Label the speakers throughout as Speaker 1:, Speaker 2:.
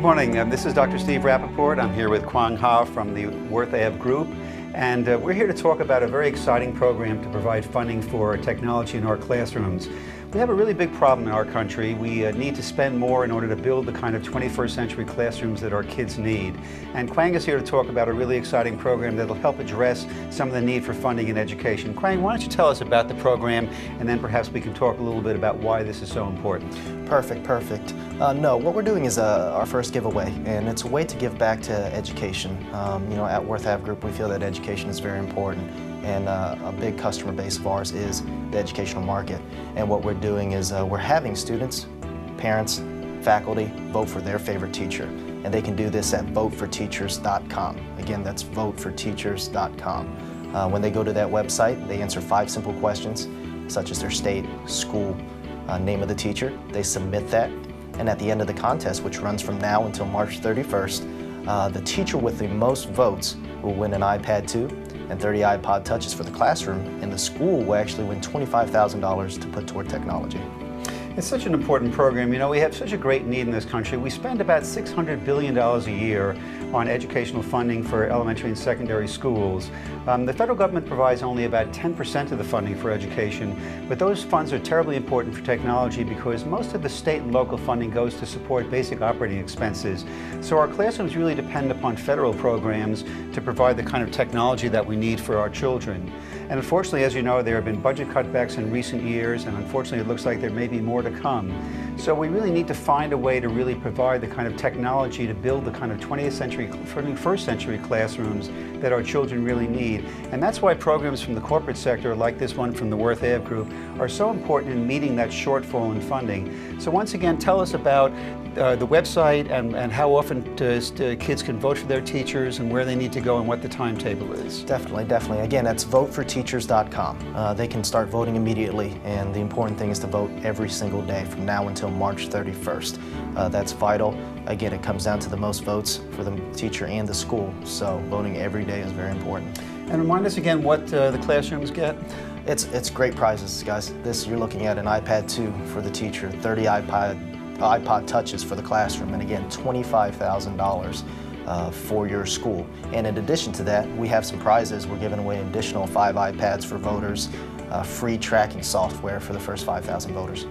Speaker 1: Good morning. This is Dr. Steve Rappaport. I'm here with Kwang Ha from the Worth Ave Group. And we're here to talk about a very exciting program to provide funding for technology in our classrooms. We have a really big problem in our country. We need to spend more in order to build the kind of 21st century classrooms that our kids need. And Kwang is here to talk about a really exciting program that will help address some of the need for funding in education. Kwang, why don't you tell us about the program, and then perhaps we can talk a little bit about why this is so important.
Speaker 2: Perfect. No, what we're doing is our first giveaway, and it's a way to give back to education. At Worth Ave Group, we feel that education is very important, and a big customer base of ours is the educational market. And what we're doing is we're having students, parents, faculty vote for their favorite teacher, and they can do this at voteforteachers.com. Again, that's voteforteachers.com. When they go to that website, they answer 5 simple questions, such as their state, school, name of the teacher. They submit that, and at the end of the contest, which runs from now until March 31st, the teacher with the most votes will win an iPad 2 and 30 iPod Touches for the classroom, and the school will actually win $25,000 to put toward technology.
Speaker 1: It's such an important program. You know, we have such a great need in this country. We spend about $600 billion a year on educational funding for elementary and secondary schools. The federal government provides only about 10% of the funding for education, but those funds are terribly important for technology because most of the state and local funding goes to support basic operating expenses. So our classrooms really depend upon federal programs to provide the kind of technology that we need for our children. And unfortunately, as you know, there have been budget cutbacks in recent years, and unfortunately it looks like there may be more to come. So we really need to find a way to really provide the kind of technology to build the kind of 20th century, 21st century classrooms that our children really need. And that's why programs from the corporate sector, like this one from the Worth Ave Group, are so important in meeting that shortfall in funding. So once again, tell us about the website and how often kids can vote for their teachers and where they need to go and what the timetable is.
Speaker 2: Definitely. Again, that's voteforteachers.com. They can start voting immediately, and the important thing is to vote every single day from now until March 31st. That's vital. Again, it comes down to the most votes for the teacher and the school, so voting every day is very important.
Speaker 1: And remind us again what the classrooms get.
Speaker 2: It's great prizes, guys. You're looking at an iPad 2 for the teacher, 30 iPod Touches for the classroom, and again, $25,000 for your school. And in addition to that, we have some prizes. We're giving away an additional 5 iPads for voters, free tracking software for the first 5,000 voters.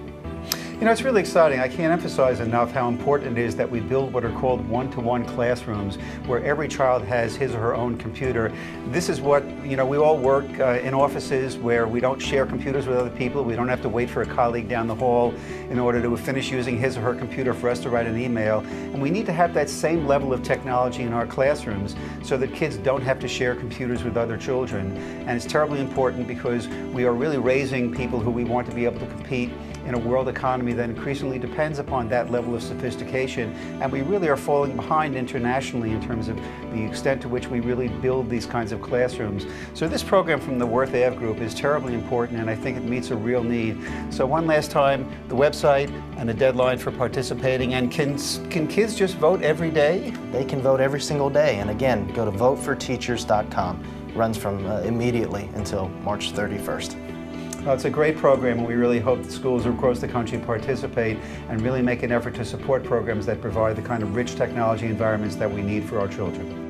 Speaker 1: You know, it's really exciting. I can't emphasize enough how important it is that we build what are called one-to-one classrooms where every child has his or her own computer. This is what, we all work in offices where we don't share computers with other people. We don't have to wait for a colleague down the hall in order to finish using his or her computer for us to write an email. And we need to have that same level of technology in our classrooms so that kids don't have to share computers with other children. And it's terribly important because we are really raising people who we want to be able to compete in a world economy that increasingly depends upon that level of sophistication, and we really are falling behind internationally in terms of the extent to which we really build these kinds of classrooms. So this program from the Worth Ave Group is terribly important, and I think it meets a real need. So one last time, the website and the deadline for participating, and can kids just vote every day?
Speaker 2: They can vote every single day, and again, go to voteforteachers.com. Runs from immediately until March 31st.
Speaker 1: Well, it's a great program, and we really hope that schools across the country participate and really make an effort to support programs that provide the kind of rich technology environments that we need for our children.